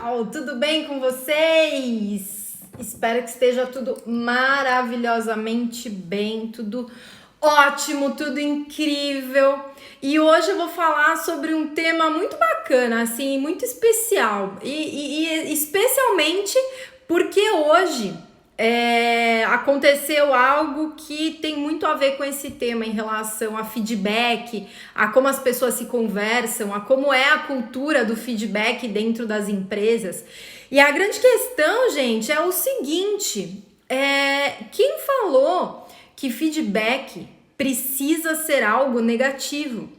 pessoal, tudo bem com vocês? Espero que esteja tudo maravilhosamente bem, tudo ótimo, tudo incrível. E hoje eu vou falar sobre um tema muito bacana, assim, muito especial. E especialmente porque hoje aconteceu algo que tem muito a ver com esse tema em relação a feedback, a como as pessoas se conversam, a como é a cultura do feedback dentro das empresas. E a grande questão, gente, é o seguinte: quem falou que feedback precisa ser algo negativo?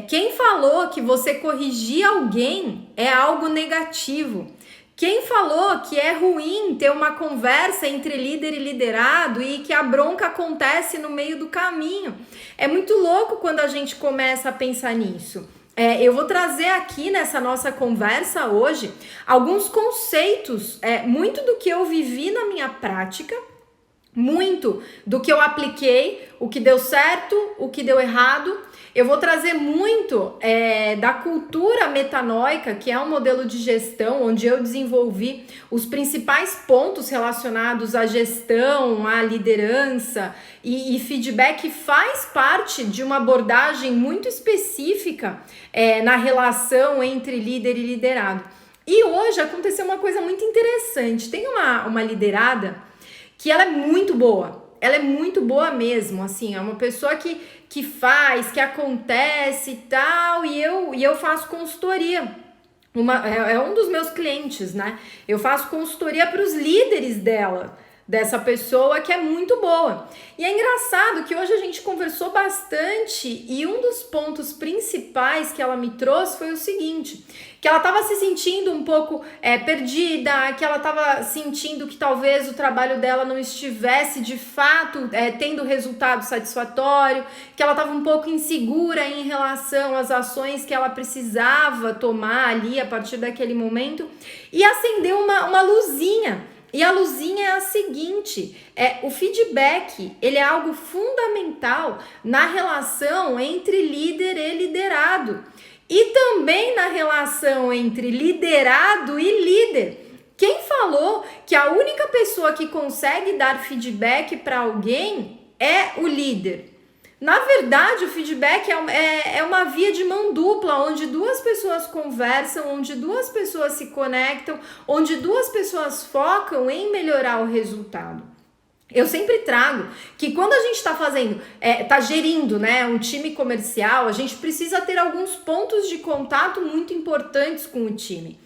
Quem falou que você corrigir alguém é algo negativo? Quem falou que é ruim ter uma conversa entre líder e liderado e que a bronca acontece no meio do caminho? É muito louco quando a gente começa a pensar nisso. Eu vou trazer aqui nessa nossa conversa hoje alguns conceitos, muito do que eu vivi na minha prática, muito do que eu apliquei, o que deu certo, o que deu errado. Eu vou trazer muito da cultura metanoica, que é um modelo de gestão onde eu desenvolvi os principais pontos relacionados à gestão, à liderança, e feedback faz parte de uma abordagem muito específica na relação entre líder e liderado. E hoje aconteceu uma coisa muito interessante. Tem uma liderada que ela é muito boa. Ela é muito boa mesmo, assim, é uma pessoa que faz, que acontece e tal, e eu faço consultoria. É um dos meus clientes, né? Eu faço consultoria para os líderes dessa pessoa que é muito boa. E é engraçado que hoje a gente conversou bastante e um dos pontos principais que ela me trouxe foi o seguinte, que ela estava se sentindo um pouco perdida, que ela estava sentindo que talvez o trabalho dela não estivesse de fato tendo resultado satisfatório, que ela estava um pouco insegura em relação às ações que ela precisava tomar ali a partir daquele momento, e acendeu uma luzinha. E a luzinha é a seguinte: o feedback, ele é algo fundamental na relação entre líder e liderado. E também na relação entre liderado e líder. Quem falou que a única pessoa que consegue dar feedback para alguém é o líder? Na verdade, o feedback é uma via de mão dupla, onde duas pessoas conversam, onde duas pessoas se conectam, onde duas pessoas focam em melhorar o resultado. Eu sempre trago que quando a gente está fazendo, tá gerindo, né, um time comercial, a gente precisa ter alguns pontos de contato muito importantes com o time.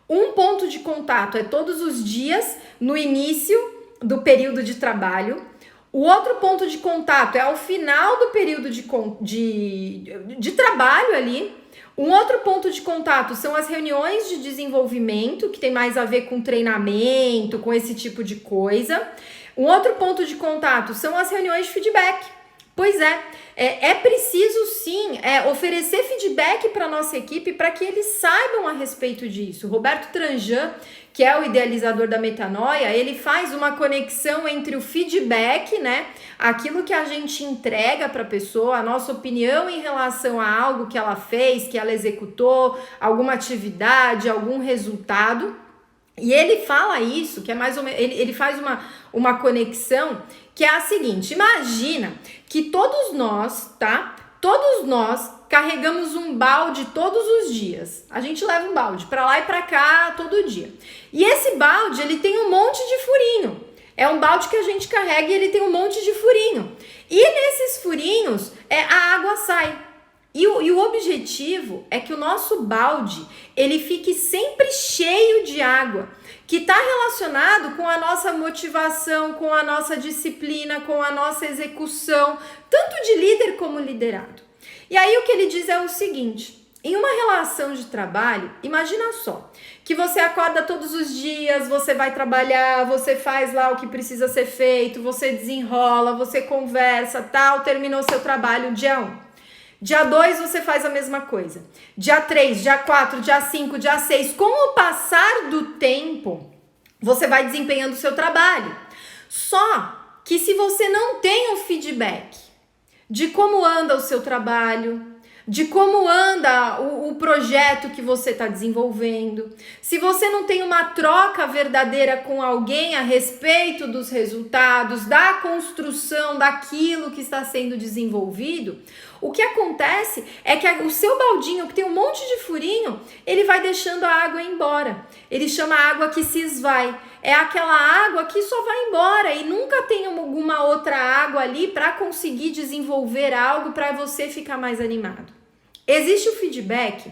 Um ponto de contato é todos os dias, no início do período de trabalho. O outro ponto de contato é ao final do período de trabalho ali. Um outro ponto de contato são as reuniões de desenvolvimento, que tem mais a ver com treinamento, com esse tipo de coisa. Um outro ponto de contato são as reuniões de feedback. Pois é preciso sim oferecer feedback para a nossa equipe para que eles saibam a respeito disso. Roberto Tranjan, que é o idealizador da Metanoia, ele faz uma conexão entre o feedback, né, aquilo que a gente entrega para a pessoa, a nossa opinião em relação a algo que ela fez, que ela executou, alguma atividade, algum resultado. E ele fala isso, que é mais ou menos, ele faz uma conexão que é a seguinte: imagina que todos nós carregamos um balde todos os dias. A gente leva um balde para lá e para cá todo dia. E esse balde, ele tem um monte de furinho. É um balde que a gente carrega e ele tem um monte de furinho. E nesses furinhos, a água sai. E o objetivo é que o nosso balde, ele fique sempre cheio de água, que está relacionado com a nossa motivação, com a nossa disciplina, com a nossa execução, tanto de líder como liderado. E aí o que ele diz é o seguinte: em uma relação de trabalho, imagina só, que você acorda todos os dias, você vai trabalhar, você faz lá o que precisa ser feito, você desenrola, você conversa, tal, terminou seu trabalho dia 1. Dia 2 você faz a mesma coisa. Dia 3, dia 4, dia 5, dia 6. Com o passar do tempo, você vai desempenhando o seu trabalho. Só que se você não tem um feedback de como anda o seu trabalho, de como anda o projeto que você está desenvolvendo. Se você não tem uma troca verdadeira com alguém a respeito dos resultados, da construção daquilo que está sendo desenvolvido, o que acontece é que o seu baldinho, que tem um monte de furinho, ele vai deixando a água ir embora. Ele chama a água que se esvai. É aquela água que só vai embora e nunca tem alguma outra água ali para conseguir desenvolver algo para você ficar mais animado. Existe o feedback,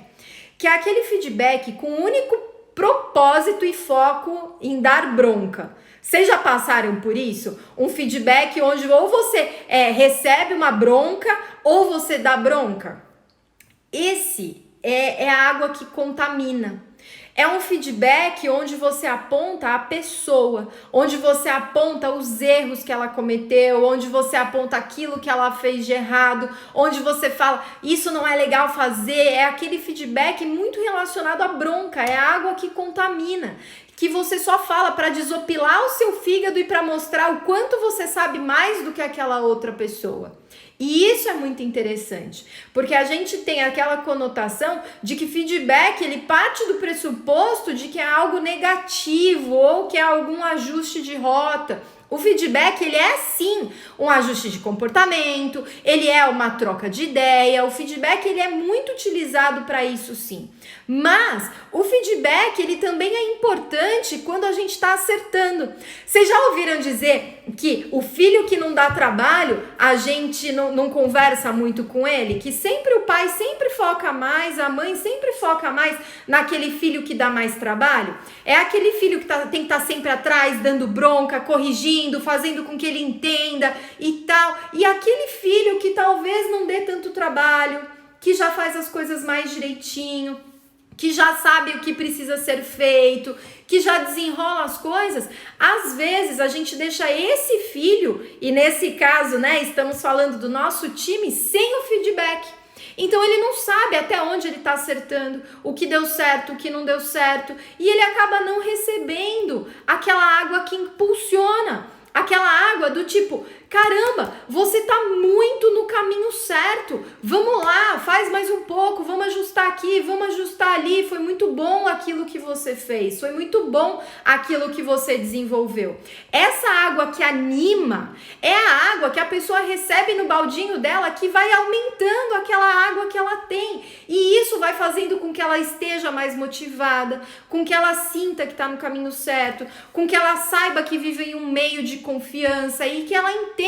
que é aquele feedback com o único propósito e foco em dar bronca. Vocês já passaram por isso? Um feedback onde ou você recebe uma bronca ou você dá bronca? Esse é a água que contamina. É um feedback onde você aponta a pessoa, onde você aponta os erros que ela cometeu, onde você aponta aquilo que ela fez de errado, onde você fala, isso não é legal fazer. É aquele feedback muito relacionado à bronca, é a água que contamina, que você só fala para desopilar o seu fígado e para mostrar o quanto você sabe mais do que aquela outra pessoa. E isso é muito interessante, porque a gente tem aquela conotação de que feedback, ele parte do pressuposto de que é algo negativo ou que é algum ajuste de rota. O feedback, ele é sim um ajuste de comportamento, ele é uma troca de ideia, o feedback, ele é muito utilizado para isso sim. Mas o feedback, ele também é importante quando a gente está acertando. Vocês já ouviram dizer que o filho que não dá trabalho, a gente não conversa muito com ele? Que sempre o pai sempre foca mais, a mãe sempre foca mais naquele filho que dá mais trabalho? É aquele filho que tem que estar sempre atrás, dando bronca, corrigindo, fazendo com que ele entenda e tal. E aquele filho que talvez não dê tanto trabalho, que já faz as coisas mais direitinho, que já sabe o que precisa ser feito, que já desenrola as coisas, às vezes a gente deixa esse filho, e nesse caso, né, estamos falando do nosso time, sem o feedback. Então ele não sabe até onde ele está acertando, o que deu certo, o que não deu certo, e ele acaba não recebendo aquela água que impulsiona, aquela água do tipo, caramba, você tá muito no caminho certo, vamos lá, faz mais um pouco, vamos ajustar aqui, vamos ajustar ali, foi muito bom aquilo que você fez, foi muito bom aquilo que você desenvolveu. Essa água que anima é a água que a pessoa recebe no baldinho dela, que vai aumentando aquela água que ela tem, e isso vai fazendo com que ela esteja mais motivada, com que ela sinta que tá no caminho certo, com que ela saiba que vive em um meio de confiança e que ela entende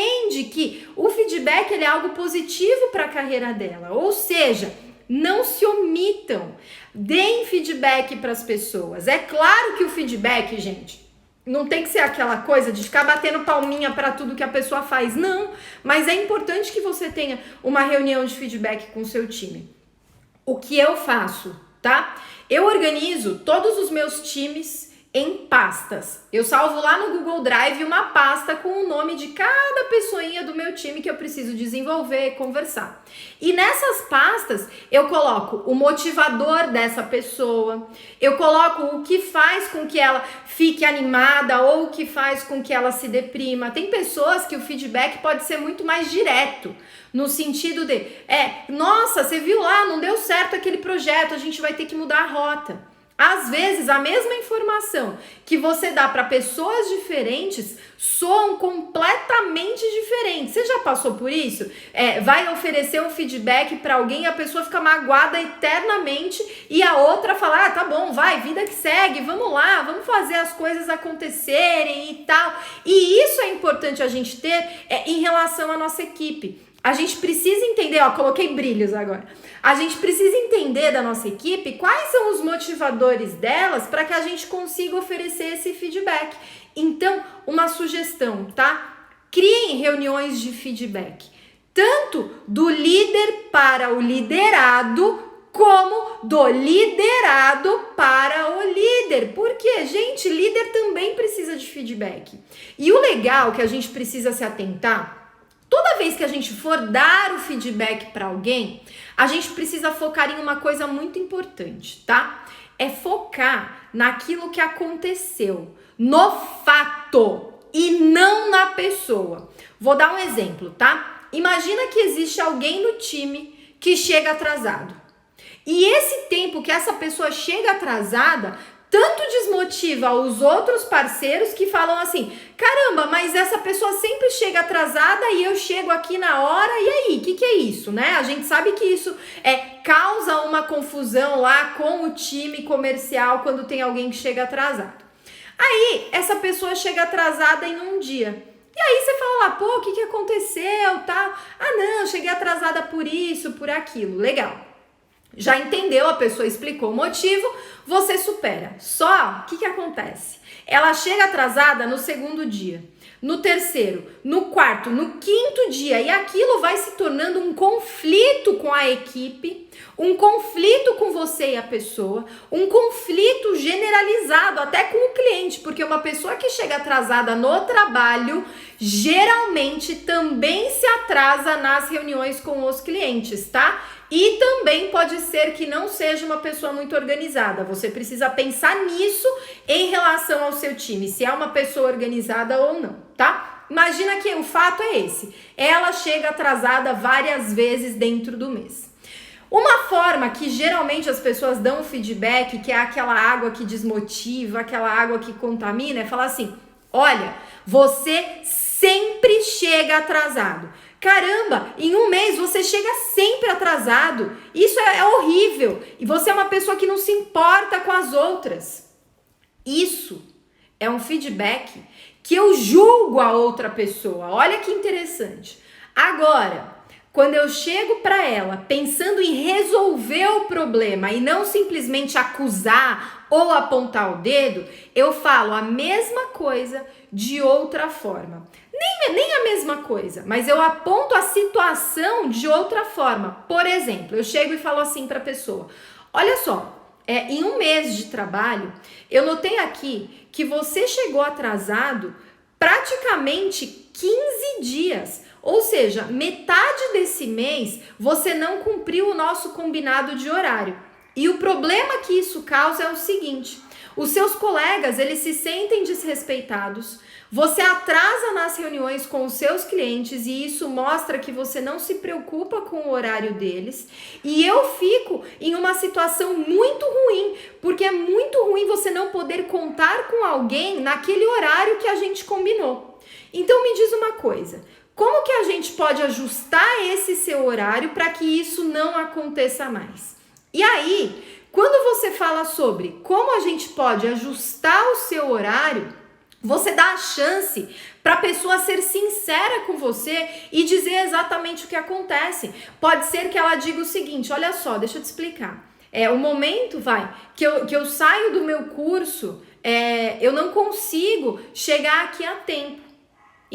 que o feedback, ele é algo positivo para a carreira dela. Ou seja, não se omitam, deem feedback para as pessoas. É claro que o feedback, gente, não tem que ser aquela coisa de ficar batendo palminha para tudo que a pessoa faz, não. Mas é importante que você tenha uma reunião de feedback com o seu time. O que eu faço, tá? Eu organizo todos os meus times em pastas. Eu salvo lá no Google Drive uma pasta com o nome de cada pessoinha do meu time que eu preciso desenvolver, conversar. E nessas pastas eu coloco o motivador dessa pessoa, eu coloco o que faz com que ela fique animada ou o que faz com que ela se deprima. Tem pessoas que o feedback pode ser muito mais direto, no sentido de, nossa, você viu lá, não deu certo aquele projeto, a gente vai ter que mudar a rota. Às vezes, a mesma informação que você dá para pessoas diferentes soam completamente diferentes. Você já passou por isso? Vai oferecer um feedback para alguém e a pessoa fica magoada eternamente e a outra fala, tá bom, vai, vida que segue, vamos lá, vamos fazer as coisas acontecerem e tal. E isso é importante a gente ter em relação à nossa equipe. A gente precisa entender, coloquei brilhos agora. A gente precisa entender da nossa equipe quais são os motivadores delas para que a gente consiga oferecer esse feedback. Então, uma sugestão, tá? Criem reuniões de feedback, tanto do líder para o liderado, como do liderado para o líder. Porque, gente, líder também precisa de feedback. E o legal que a gente precisa se atentar, toda vez que a gente for dar o feedback para alguém, a gente precisa focar em uma coisa muito importante, tá? É focar naquilo que aconteceu, no fato e não na pessoa. Vou dar um exemplo, tá? Imagina que existe alguém no time que chega atrasado. E esse tempo que essa pessoa chega atrasada tanto desmotiva os outros parceiros que falam assim: caramba, mas essa pessoa sempre chega atrasada e eu chego aqui na hora, e aí, o que é isso, né? A gente sabe que isso causa uma confusão lá com o time comercial quando tem alguém que chega atrasado. Aí, essa pessoa chega atrasada em um dia. E aí você fala lá, pô, o que aconteceu, tal? Ah, não, eu cheguei atrasada por isso, por aquilo. Legal. Já entendeu, a pessoa explicou o motivo, você supera. Só, o que acontece? Ela chega atrasada no segundo dia, no terceiro, no quarto, no quinto dia, e aquilo vai se tornando um conflito com a equipe, um conflito com você e a pessoa, um conflito generalizado até com o cliente, porque uma pessoa que chega atrasada no trabalho, geralmente também se atrasa nas reuniões com os clientes, tá? E também pode ser que não seja uma pessoa muito organizada. Você precisa pensar nisso em relação ao seu time, se é uma pessoa organizada ou não, tá? Imagina que o fato é esse. Ela chega atrasada várias vezes dentro do mês. Uma forma que geralmente as pessoas dão feedback, que é aquela água que desmotiva, aquela água que contamina, é falar assim: olha, você sempre chega atrasado. Caramba, em um mês você chega sempre atrasado. Isso é horrível. E você é uma pessoa que não se importa com as outras. Isso é um feedback que eu julgo a outra pessoa. Olha que interessante. Agora, quando eu chego para ela pensando em resolver o problema e não simplesmente acusar ou apontar o dedo, eu falo a mesma coisa de outra forma. Nem a mesma coisa, mas eu aponto a situação de outra forma. Por exemplo, eu chego e falo assim para a pessoa: olha só, em um mês de trabalho, eu notei aqui que você chegou atrasado praticamente 15 dias. Ou seja, metade desse mês você não cumpriu o nosso combinado de horário. E o problema que isso causa é o seguinte: os seus colegas, eles se sentem desrespeitados, você atrasa nas reuniões com os seus clientes e isso mostra que você não se preocupa com o horário deles, e eu fico em uma situação muito ruim, porque é muito ruim você não poder contar com alguém naquele horário que a gente combinou. Então me diz uma coisa: como que a gente pode ajustar esse seu horário para que isso não aconteça mais? E aí, quando você fala sobre como a gente pode ajustar o seu horário, você dá a chance para a pessoa ser sincera com você e dizer exatamente o que acontece. Pode ser que ela diga o seguinte: olha só, deixa eu te explicar. O momento que eu saio do meu curso, eu não consigo chegar aqui a tempo.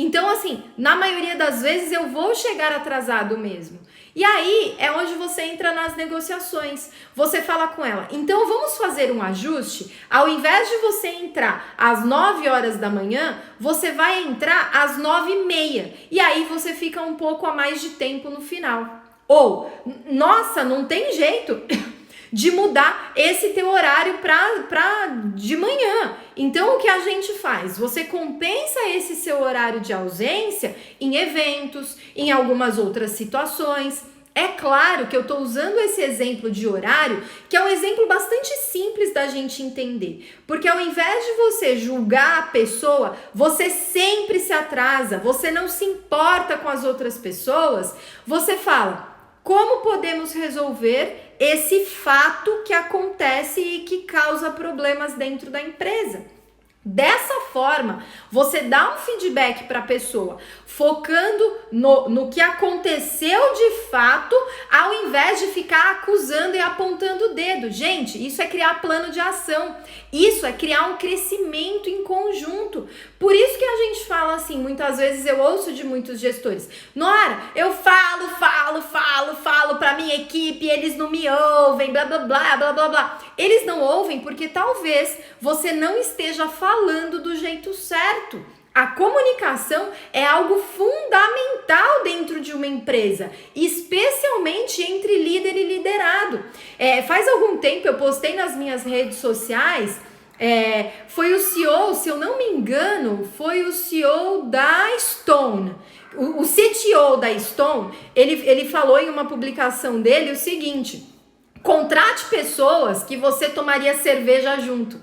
Então, assim, na maioria das vezes eu vou chegar atrasado mesmo. E aí é onde você entra nas negociações. Você fala com ela: então vamos fazer um ajuste? Ao invés de você entrar às 9 horas da manhã, você vai entrar às 9h30. E aí você fica um pouco a mais de tempo no final. Ou, nossa, não tem jeito de mudar esse teu horário para de manhã. Então, o que a gente faz? Você compensa esse seu horário de ausência em eventos, em algumas outras situações. É claro que eu estou usando esse exemplo de horário, que é um exemplo bastante simples da gente entender. Porque ao invés de você julgar a pessoa, você sempre se atrasa, você não se importa com as outras pessoas, você fala: como podemos resolver esse fato que acontece e que causa problemas dentro da empresa? Dessa forma, você dá um feedback para a pessoa, focando no que aconteceu de fato, ao invés de ficar acusando e apontando o dedo. Gente, isso é criar plano de ação. Isso é criar um crescimento em conjunto. Por isso que a gente fala assim, muitas vezes eu ouço de muitos gestores: Nora, eu falo para minha equipe, eles não me ouvem, blá, blá, blá, blá, blá, blá. Eles não ouvem porque talvez você não esteja falando do jeito certo. A comunicação é algo fundamental dentro de uma empresa, especialmente entre líder e liderado. Faz algum tempo eu postei nas minhas redes sociais Foi o CEO, se eu não me engano, foi o CEO da Stone. O CTO da Stone, ele falou em uma publicação dele o seguinte: contrate pessoas que você tomaria cerveja junto.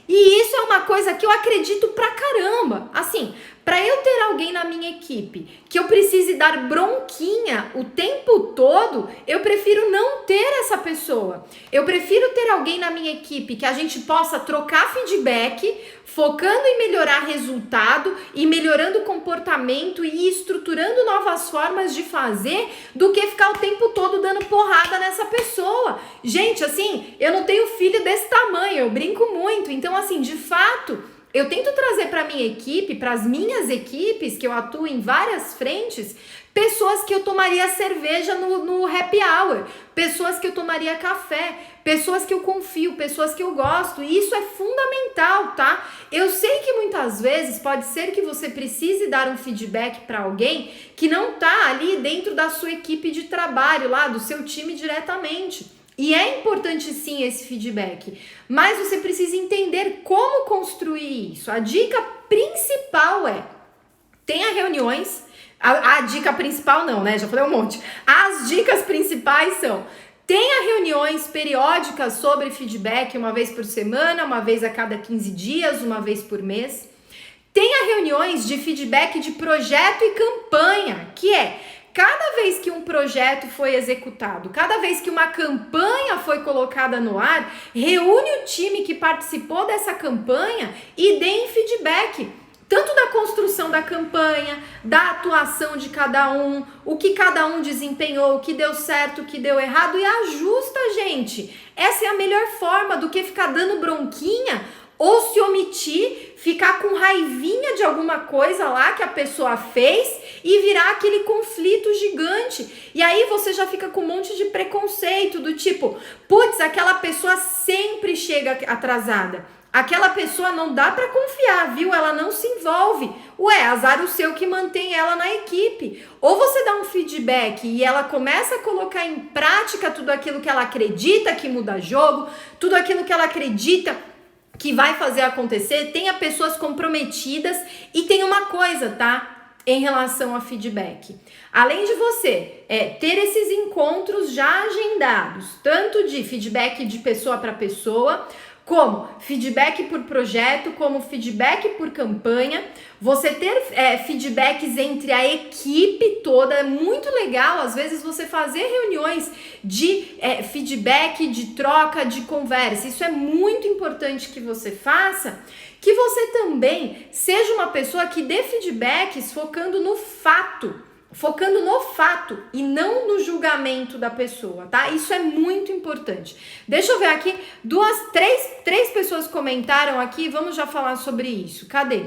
E isso é uma coisa que eu acredito pra caramba. Assim, para eu ter alguém na minha equipe que eu precise dar bronquinha o tempo todo, eu prefiro não ter essa pessoa. Eu prefiro ter alguém na minha equipe que a gente possa trocar feedback, focando em melhorar resultado e melhorando o comportamento e estruturando novas formas de fazer, do que ficar o tempo todo dando porrada nessa pessoa. Gente, assim, eu não tenho filho desse tamanho, eu brinco muito. Então, assim, de fato, eu tento trazer para minha equipe, para as minhas equipes, que eu atuo em várias frentes, pessoas que eu tomaria cerveja no happy hour, pessoas que eu tomaria café, pessoas que eu confio, pessoas que eu gosto. E isso é fundamental, tá? Eu sei que muitas vezes pode ser que você precise dar um feedback para alguém que não tá ali dentro da sua equipe de trabalho, lá do seu time diretamente. E é importante sim esse feedback, mas você precisa entender como construir isso. A dica principal é: tenha reuniões. A dica principal não, né? Já falei um monte. As dicas principais são: tenha reuniões periódicas sobre feedback, uma vez por semana, uma vez a cada 15 dias, uma vez por mês. Tenha reuniões de feedback de projeto e campanha, que é: cada vez que um projeto foi executado, cada vez que uma campanha foi colocada no ar, reúne o time que participou dessa campanha e dê feedback, tanto da construção da campanha, da atuação de cada um, o que cada um desempenhou, o que deu certo, o que deu errado, e ajusta, gente. Essa é a melhor forma do que ficar dando bronquinha ou se omitir, ficar com raivinha de alguma coisa lá que a pessoa fez e virar aquele conflito gigante. E aí você já fica com um monte de preconceito do tipo: putz, aquela pessoa sempre chega atrasada. Aquela pessoa não dá pra confiar, viu? Ela não se envolve. Ué, azar o seu que mantém ela na equipe. Ou você dá um feedback e ela começa a colocar em prática tudo aquilo que ela acredita que muda jogo, tudo aquilo que ela acredita que vai fazer acontecer. Tenha pessoas comprometidas. E tem uma coisa, tá? Em relação a feedback. Além de você ter esses encontros já agendados, tanto de feedback de pessoa para pessoa, como feedback por projeto, como feedback por campanha, você ter feedbacks entre a equipe toda é muito legal. Às vezes você fazer reuniões de feedback, de troca, de conversa, isso é muito importante que você faça. Que você também seja uma pessoa que dê feedbacks focando no fato e não no julgamento da pessoa, tá? Isso é muito importante. Deixa eu ver aqui, três pessoas comentaram aqui, vamos já falar sobre isso. Cadê?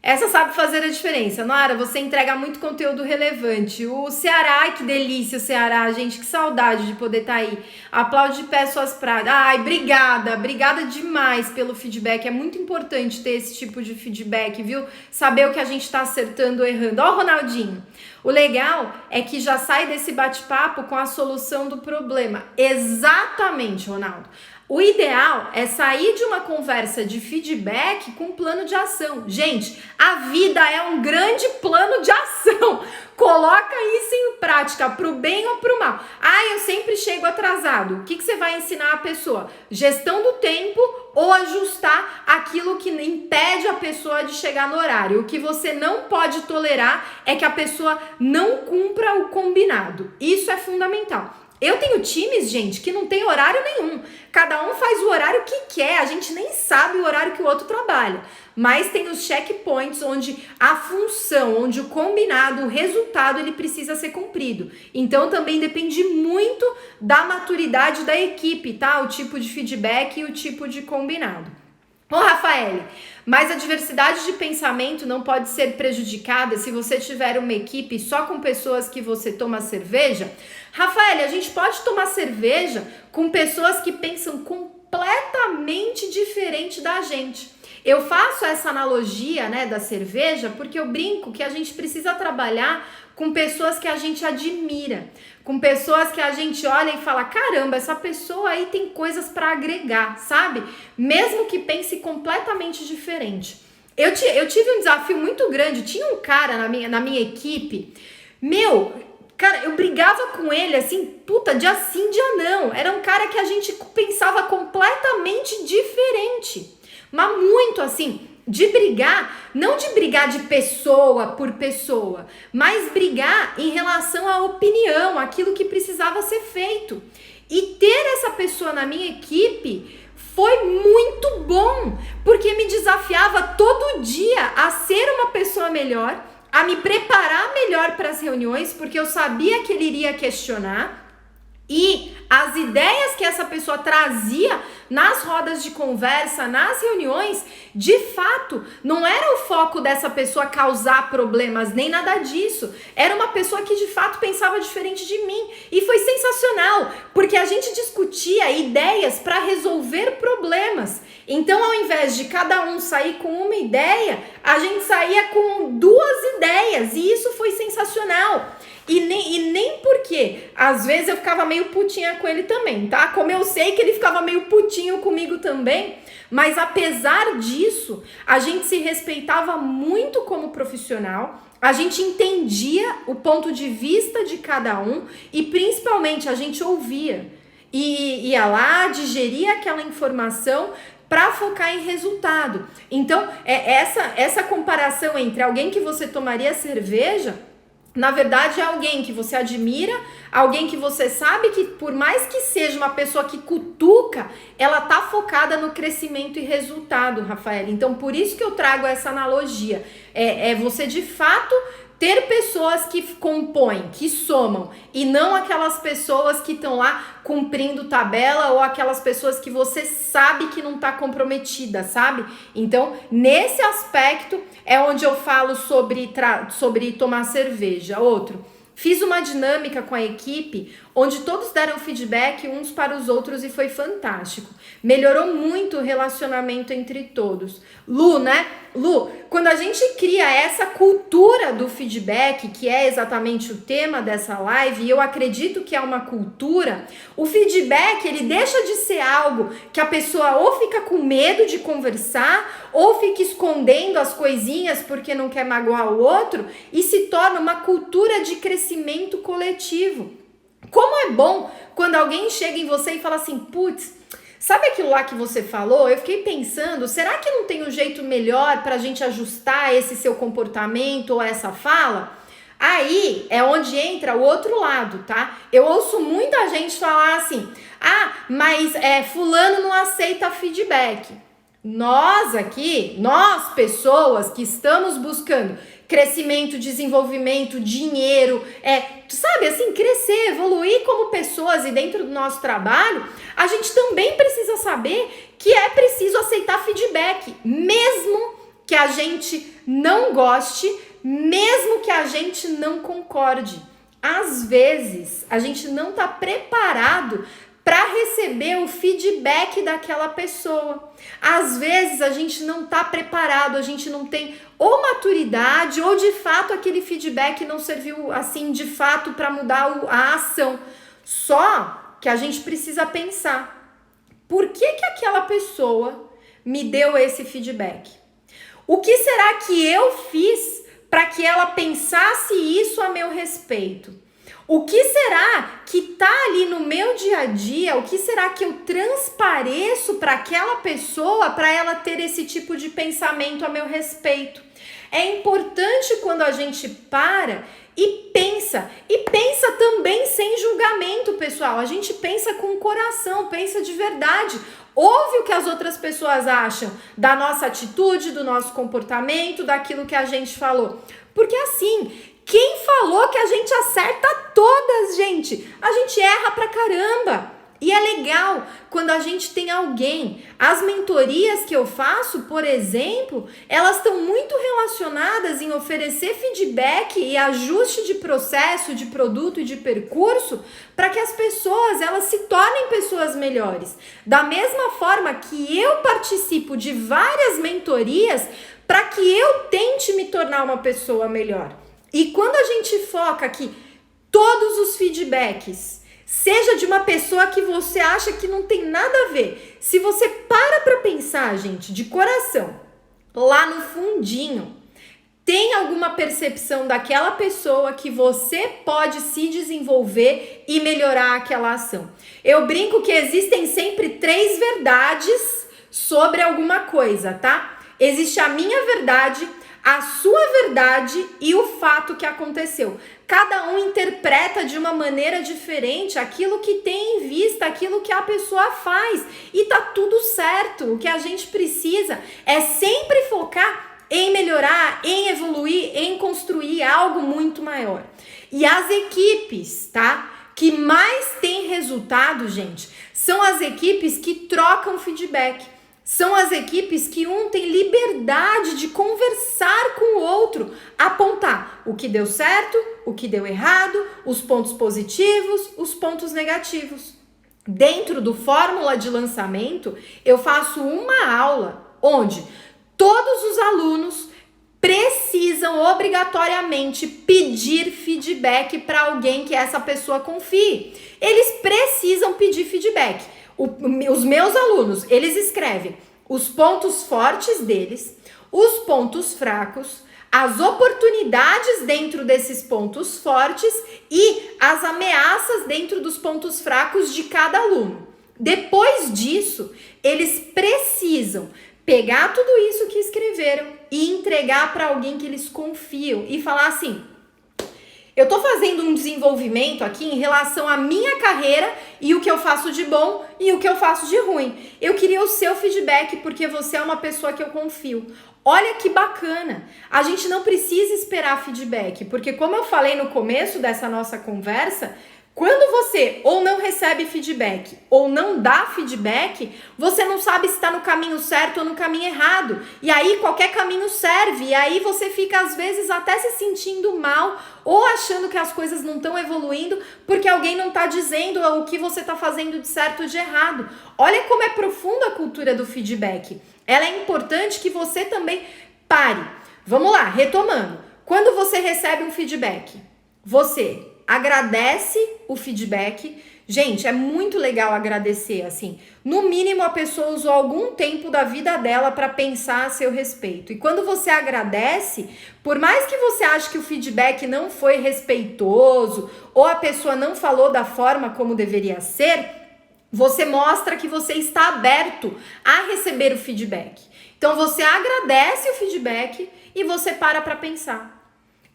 Essa sabe fazer a diferença. Nara, você entrega muito conteúdo relevante. O Ceará, ai, que delícia o Ceará, gente, que saudade de poder estar aí. Aplaude de pé suas pradas. Ai, obrigada demais pelo feedback. É muito importante ter esse tipo de feedback, viu? Saber o que a gente tá acertando ou errando. Ó, Ronaldinho, o legal é que já sai desse bate-papo com a solução do problema. Exatamente, Ronaldo. O ideal é sair de uma conversa de feedback com um plano de ação. Gente, a vida é um grande plano de ação. Coloca isso em prática, pro bem ou pro mal. Eu sempre chego atrasado. O que você vai ensinar a pessoa? Gestão do tempo ou ajustar aquilo que impede a pessoa de chegar no horário. O que você não pode tolerar é que a pessoa não cumpra o combinado. Isso é fundamental. Eu tenho times, gente, que não tem horário nenhum. Cada um faz o horário que quer. A gente nem sabe o horário que o outro trabalha. Mas tem os checkpoints onde a função, onde o combinado, o resultado, ele precisa ser cumprido. Então também depende muito da maturidade da equipe, tá? O tipo de feedback e o tipo de combinado. Ô, Rafael, mas a diversidade de pensamento não pode ser prejudicada se você tiver uma equipe só com pessoas que você toma cerveja? Rafael, a gente pode tomar cerveja com pessoas que pensam completamente diferente da gente. Eu faço essa analogia, né, da cerveja porque eu brinco que a gente precisa trabalhar com pessoas que a gente admira, com pessoas que a gente olha e fala, caramba, essa pessoa aí tem coisas para agregar, sabe? Mesmo que pense completamente diferente. Eu tive um desafio muito grande, tinha um cara na minha equipe, cara, eu brigava com ele assim, puta, dia sim, dia não. Era um cara que a gente pensava completamente diferente, mas muito assim, de brigar, não de brigar de pessoa por pessoa, mas brigar em relação à opinião, aquilo que precisava ser feito. E ter essa pessoa na minha equipe foi muito bom, porque me desafiava todo dia a ser uma pessoa melhor, a me preparar melhor para as reuniões, porque eu sabia que ele iria questionar. E as ideias que essa pessoa trazia nas rodas de conversa, nas reuniões, de fato, não era o foco dessa pessoa causar problemas, nem nada disso. Era uma pessoa que de fato pensava diferente de mim. E foi sensacional, porque a gente discutia ideias para resolver problemas. Então, ao invés de cada um sair com uma ideia, a gente saía com 2 ideias. E isso foi sensacional. E nem porque, às vezes eu ficava meio putinha com ele também, tá? Como eu sei que ele ficava meio putinho comigo também, mas apesar disso, a gente se respeitava muito como profissional, a gente entendia o ponto de vista de cada um e principalmente a gente ouvia e ia lá, digeria aquela informação para focar em resultado. Então, essa comparação entre alguém que você tomaria cerveja, na verdade, é alguém que você admira, alguém que você sabe que, por mais que seja uma pessoa que cutuca, ela tá focada no crescimento e resultado, Rafael. Então, por isso que eu trago essa analogia. É você, de fato, ter pessoas que compõem, que somam, e não aquelas pessoas que estão lá cumprindo tabela ou aquelas pessoas que você sabe que não está comprometida, sabe? Então, nesse aspecto é onde eu falo sobre tomar cerveja. Outro, fiz uma dinâmica com a equipe onde todos deram feedback uns para os outros e foi fantástico. Melhorou muito o relacionamento entre todos. Lu, quando a gente cria essa cultura do feedback, que é exatamente o tema dessa live, e eu acredito que é uma cultura, o feedback, ele deixa de ser algo que a pessoa ou fica com medo de conversar, ou fica escondendo as coisinhas porque não quer magoar o outro, e se torna uma cultura de crescimento coletivo. Como é bom quando alguém chega em você e fala assim, putz, sabe aquilo lá que você falou? Eu fiquei pensando, será que não tem um jeito melhor pra gente ajustar esse seu comportamento ou essa fala? Aí é onde entra o outro lado, tá? Eu ouço muita gente falar assim, mas fulano não aceita feedback. Nós pessoas que estamos buscando crescimento, desenvolvimento, dinheiro, sabe, assim, crescer, evoluir como pessoas e dentro do nosso trabalho, a gente também precisa saber que é preciso aceitar feedback, mesmo que a gente não goste, mesmo que a gente não concorde. Às vezes, a gente não está preparado para receber o feedback daquela pessoa. Às vezes a gente não está preparado, a gente não tem ou maturidade ou de fato aquele feedback não serviu assim de fato para mudar a ação. Só que a gente precisa pensar, por que aquela pessoa me deu esse feedback? O que será que eu fiz para que ela pensasse isso a meu respeito? O que será que tá ali no meu dia a dia? O que será que eu transpareço para aquela pessoa para ela ter esse tipo de pensamento a meu respeito? É importante quando a gente para e pensa também sem julgamento, pessoal. A gente pensa com o coração, pensa de verdade. Ouve o que as outras pessoas acham da nossa atitude, do nosso comportamento, daquilo que a gente falou. Porque assim, quem falou que a gente acerta todas, gente? A gente erra pra caramba. E é legal quando a gente tem alguém. As mentorias que eu faço, por exemplo, elas estão muito relacionadas em oferecer feedback e ajuste de processo, de produto e de percurso para que as pessoas elas se tornem pessoas melhores. Da mesma forma que eu participo de várias mentorias para que eu tente me tornar uma pessoa melhor. E quando a gente foca que todos os feedbacks, seja de uma pessoa que você acha que não tem nada a ver, se você para pensar, gente, de coração, lá no fundinho, tem alguma percepção daquela pessoa que você pode se desenvolver e melhorar aquela ação. Eu brinco que existem sempre 3 verdades sobre alguma coisa, tá? Existe a minha verdade, a sua verdade e o fato que aconteceu. Cada um interpreta de uma maneira diferente aquilo que tem em vista, aquilo que a pessoa faz. E tá tudo certo. O que a gente precisa é sempre focar em melhorar, em evoluir, em construir algo muito maior. E as equipes, tá? Que mais tem resultado, gente, são as equipes que trocam feedback. São as equipes que um tem liberdade de conversar com o outro, apontar o que deu certo, o que deu errado, os pontos positivos, os pontos negativos. Dentro do Fórmula de Lançamento, eu faço uma aula onde todos os alunos precisam obrigatoriamente pedir feedback para alguém que essa pessoa confie. Eles precisam pedir feedback. Os meus alunos, eles escrevem os pontos fortes deles, os pontos fracos, as oportunidades dentro desses pontos fortes e as ameaças dentro dos pontos fracos de cada aluno. Depois disso, eles precisam pegar tudo isso que escreveram e entregar para alguém que eles confiam e falar assim: eu tô fazendo um desenvolvimento aqui em relação à minha carreira e o que eu faço de bom e o que eu faço de ruim. Eu queria o seu feedback porque você é uma pessoa que eu confio. Olha que bacana. A gente não precisa esperar feedback, porque como eu falei no começo dessa nossa conversa, quando você ou não recebe feedback ou não dá feedback, você não sabe se está no caminho certo ou no caminho errado. E aí qualquer caminho serve. E aí você fica às vezes até se sentindo mal ou achando que as coisas não estão evoluindo porque alguém não está dizendo o que você está fazendo de certo ou de errado. Olha como é profunda a cultura do feedback. Ela é importante que você também pare. Vamos lá, retomando. Quando você recebe um feedback, você agradece o feedback. Gente, é muito legal agradecer, assim. No mínimo, a pessoa usou algum tempo da vida dela para pensar a seu respeito. E quando você agradece, por mais que você ache que o feedback não foi respeitoso ou a pessoa não falou da forma como deveria ser, você mostra que você está aberto a receber o feedback. Então, você agradece o feedback e você para pensar.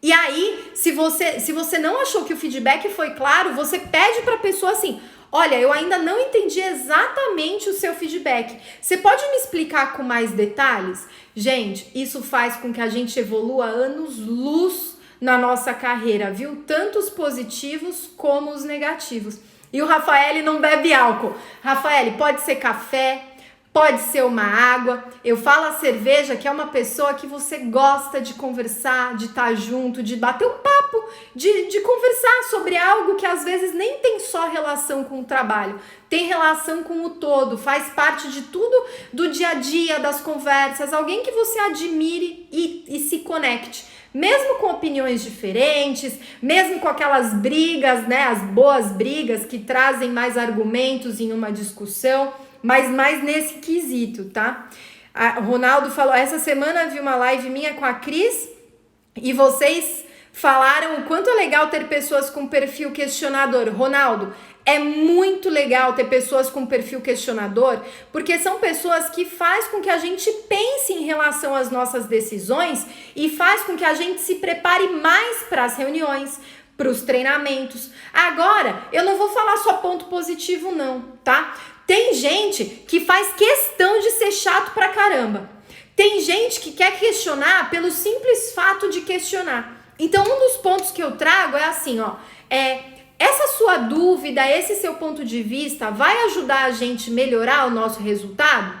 E aí, se você não achou que o feedback foi claro, você pede para a pessoa assim: olha, eu ainda não entendi exatamente o seu feedback. Você pode me explicar com mais detalhes? Gente, isso faz com que a gente evolua anos-luz na nossa carreira, viu? Tanto os positivos como os negativos. E o Rafael não bebe álcool. Rafael, pode ser café, pode ser uma água. Eu falo a cerveja que é uma pessoa que você gosta de conversar, de estar junto, de bater um papo, de conversar sobre algo que às vezes nem tem só relação com o trabalho, tem relação com o todo, faz parte de tudo do dia a dia, das conversas, alguém que você admire e se conecte. Mesmo com opiniões diferentes, mesmo com aquelas brigas, né, as boas brigas que trazem mais argumentos em uma discussão, mas mais nesse quesito, tá? O Ronaldo falou, essa semana vi uma live minha com a Cris e vocês falaram o quanto é legal ter pessoas com perfil questionador. Ronaldo, é muito legal ter pessoas com perfil questionador, porque são pessoas que faz com que a gente pense em relação às nossas decisões e faz com que a gente se prepare mais para as reuniões, para os treinamentos. Agora, eu não vou falar só ponto positivo não, tá? Tem gente que faz questão de ser chato pra caramba. Tem gente que quer questionar pelo simples fato de questionar. Então, um dos pontos que eu trago é assim, ó, essa sua dúvida, esse seu ponto de vista vai ajudar a gente a melhorar o nosso resultado?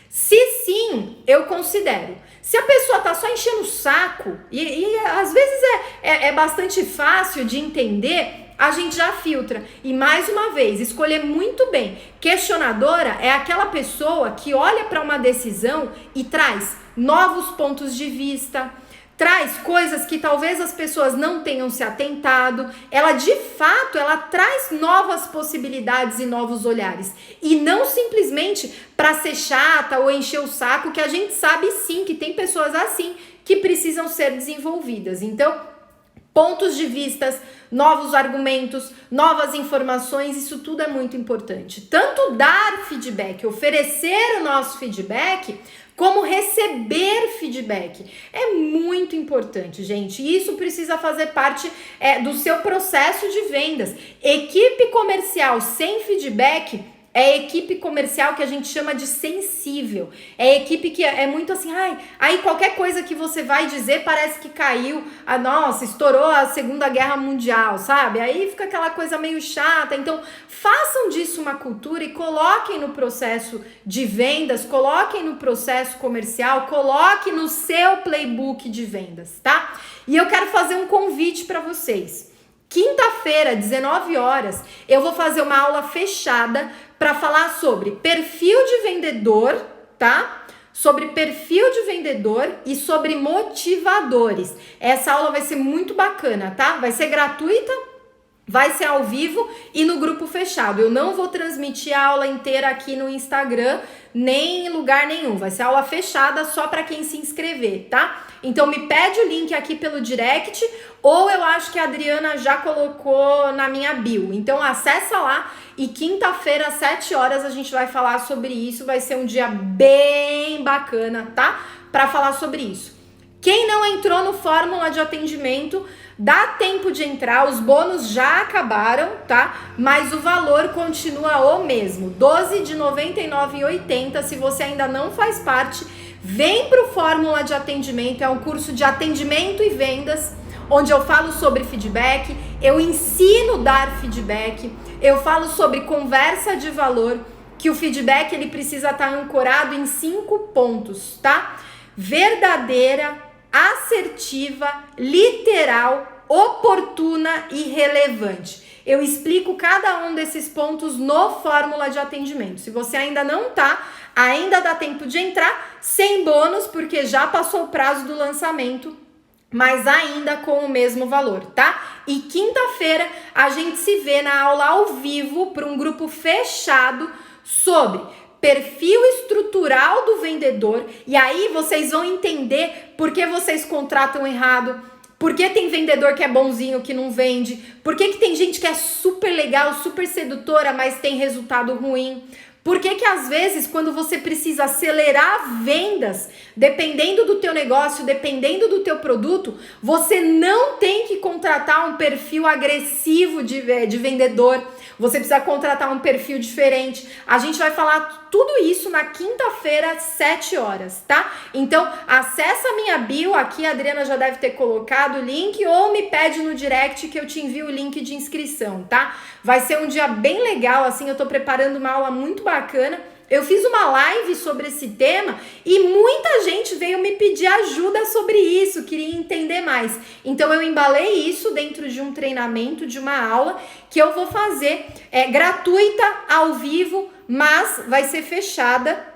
Se sim, eu considero. Se a pessoa tá só enchendo o saco, e às vezes é bastante fácil de entender, a gente já filtra. E mais uma vez, escolher muito bem. Questionadora é aquela pessoa que olha para uma decisão e traz novos pontos de vista, traz coisas que talvez as pessoas não tenham se atentado, ela de fato, ela traz novas possibilidades e novos olhares, e não simplesmente para ser chata ou encher o saco, que a gente sabe sim que tem pessoas assim que precisam ser desenvolvidas. Então, pontos de vistas, novos argumentos, novas informações, isso tudo é muito importante. Tanto dar feedback, oferecer o nosso feedback, como receber feedback. É muito importante, gente. Isso precisa fazer parte do seu processo de vendas. Equipe comercial sem feedback é equipe comercial que a gente chama de sensível. É equipe que é muito assim, aí qualquer coisa que você vai dizer parece que caiu, nossa, estourou a Segunda Guerra Mundial, sabe? Aí fica aquela coisa meio chata. Então, façam disso uma cultura e coloquem no processo de vendas, coloquem no processo comercial, coloquem no seu playbook de vendas, tá? E eu quero fazer um convite para vocês. Quinta-feira, 19 horas, eu vou fazer uma aula fechada para falar sobre perfil de vendedor, tá? Sobre perfil de vendedor e sobre motivadores. Essa aula vai ser muito bacana, tá? Vai ser gratuita, vai ser ao vivo e no grupo fechado. Eu não vou transmitir a aula inteira aqui no Instagram, nem em lugar nenhum. Vai ser aula fechada só para quem se inscrever, tá? Então me pede o link aqui pelo direct, ou eu acho que a Adriana já colocou na minha bio. Então acessa lá e quinta-feira às 7 horas a gente vai falar sobre isso. Vai ser um dia bem bacana, tá? Para falar sobre isso. Quem não entrou no Fórmula de Atendimento, dá tempo de entrar, os bônus já acabaram, tá? Mas o valor continua o mesmo, 12 de R$ 99,80. Se você ainda não faz parte, vem pro Fórmula de Atendimento, é um curso de atendimento e vendas, onde eu falo sobre feedback, eu ensino a dar feedback, eu falo sobre conversa de valor, que o feedback ele precisa estar ancorado em 5 pontos, tá? Verdadeira, assertiva, literal, oportuna e relevante. Eu explico cada um desses pontos no Fórmula de Atendimento. Se você ainda não tá, ainda dá tempo de entrar, sem bônus, porque já passou o prazo do lançamento, mas ainda com o mesmo valor, tá? E quinta-feira a gente se vê na aula ao vivo para um grupo fechado sobre perfil estrutural do vendedor, e aí vocês vão entender por que vocês contratam errado, por que tem vendedor que é bonzinho que não vende, por que tem gente que é super legal, super sedutora, mas tem resultado ruim. Por que às vezes quando você precisa acelerar vendas, dependendo do teu negócio, dependendo do teu produto, você não tem que contratar um perfil agressivo de vendedor, você precisa contratar um perfil diferente. A gente vai falar tudo isso na quinta-feira, às 7 horas, tá? Então, acessa a minha bio, aqui a Adriana já deve ter colocado o link, ou me pede no direct que eu te envio o link de inscrição, tá? Vai ser um dia bem legal, assim, eu tô preparando uma aula muito bacana. Eu fiz uma live sobre esse tema e muita gente veio me pedir ajuda sobre isso, queria entender mais. Então eu embalei isso dentro de um treinamento, de uma aula que eu vou fazer gratuita, ao vivo, mas vai ser fechada,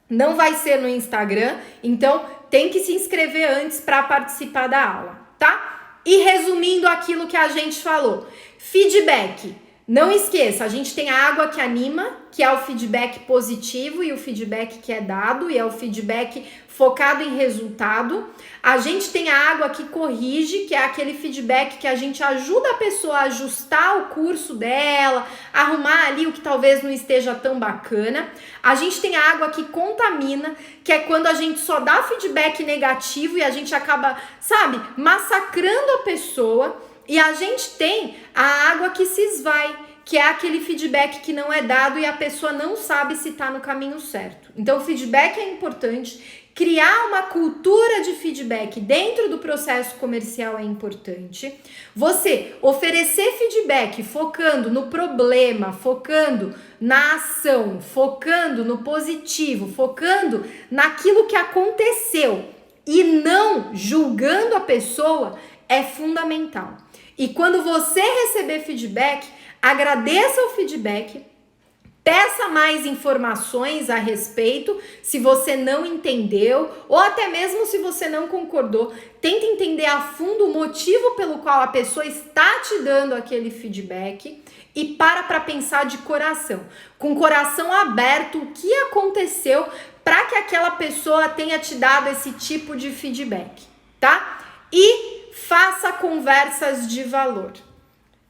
não vai ser no Instagram, então tem que se inscrever antes para participar da aula, tá? E resumindo aquilo que a gente falou, feedback. Não esqueça, a gente tem a água que anima, que é o feedback positivo e o feedback que é dado, e é o feedback focado em resultado. A gente tem a água que corrige, que é aquele feedback que a gente ajuda a pessoa a ajustar o curso dela, arrumar ali o que talvez não esteja tão bacana. A gente tem a água que contamina, que é quando a gente só dá feedback negativo e a gente acaba, sabe, massacrando a pessoa. E a gente tem a água que se esvai, que é aquele feedback que não é dado e a pessoa não sabe se está no caminho certo. Então, o feedback é importante. Criar uma cultura de feedback dentro do processo comercial é importante. Você oferecer feedback focando no problema, focando na ação, focando no positivo, focando naquilo que aconteceu e não julgando a pessoa é fundamental. E quando você receber feedback, agradeça o feedback, Peça mais informações a respeito, se você não entendeu, ou até mesmo se você não concordou. Tenta entender a fundo o motivo pelo qual a pessoa está te dando aquele feedback e para pensar de coração, com o coração aberto, o que aconteceu para que aquela pessoa tenha te dado esse tipo de feedback, tá? E faça conversas de valor,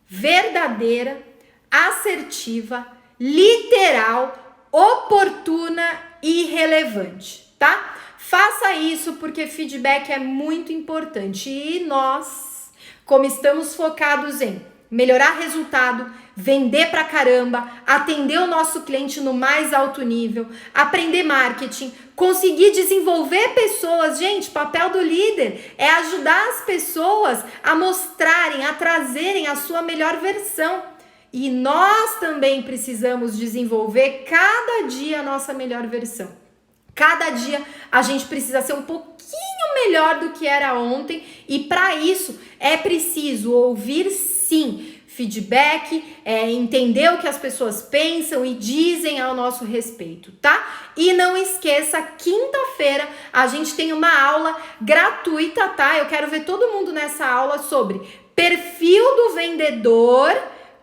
verdadeira, assertiva, literal, oportuna e relevante, tá? Faça isso porque feedback é muito importante e nós, como estamos focados em melhorar resultado, vender pra caramba, atender o nosso cliente no mais alto nível, aprender marketing, conseguir desenvolver pessoas. Gente, papel do líder é ajudar as pessoas a mostrarem, a trazerem a sua melhor versão. E nós também precisamos desenvolver cada dia a nossa melhor versão. Cada dia a gente precisa ser um pouquinho melhor do que era ontem e para isso é preciso ouvir sim feedback, entender o que as pessoas pensam e dizem ao nosso respeito, tá? E não esqueça, quinta-feira a gente tem uma aula gratuita, tá? Eu quero ver todo mundo nessa aula sobre perfil do vendedor,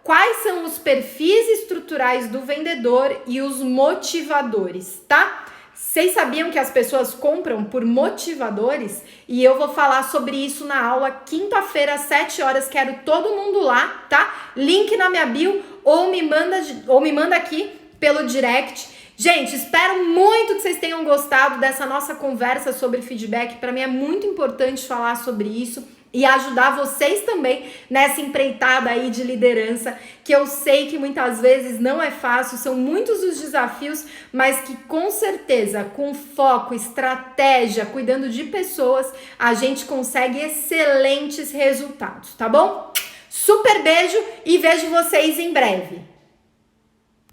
quais são os perfis estruturais do vendedor e os motivadores, tá? Vocês sabiam que as pessoas compram por motivadores? E eu vou falar sobre isso na aula quinta-feira às 7 horas. Quero todo mundo lá, tá? Link na minha bio ou me manda aqui pelo direct. Gente, espero muito que vocês tenham gostado dessa nossa conversa sobre feedback. Para mim é muito importante falar sobre isso e ajudar vocês também nessa empreitada aí de liderança, que eu sei que muitas vezes não é fácil, são muitos os desafios, mas que com certeza, com foco, estratégia, cuidando de pessoas, a gente consegue excelentes resultados, tá bom? Super beijo e vejo vocês em breve.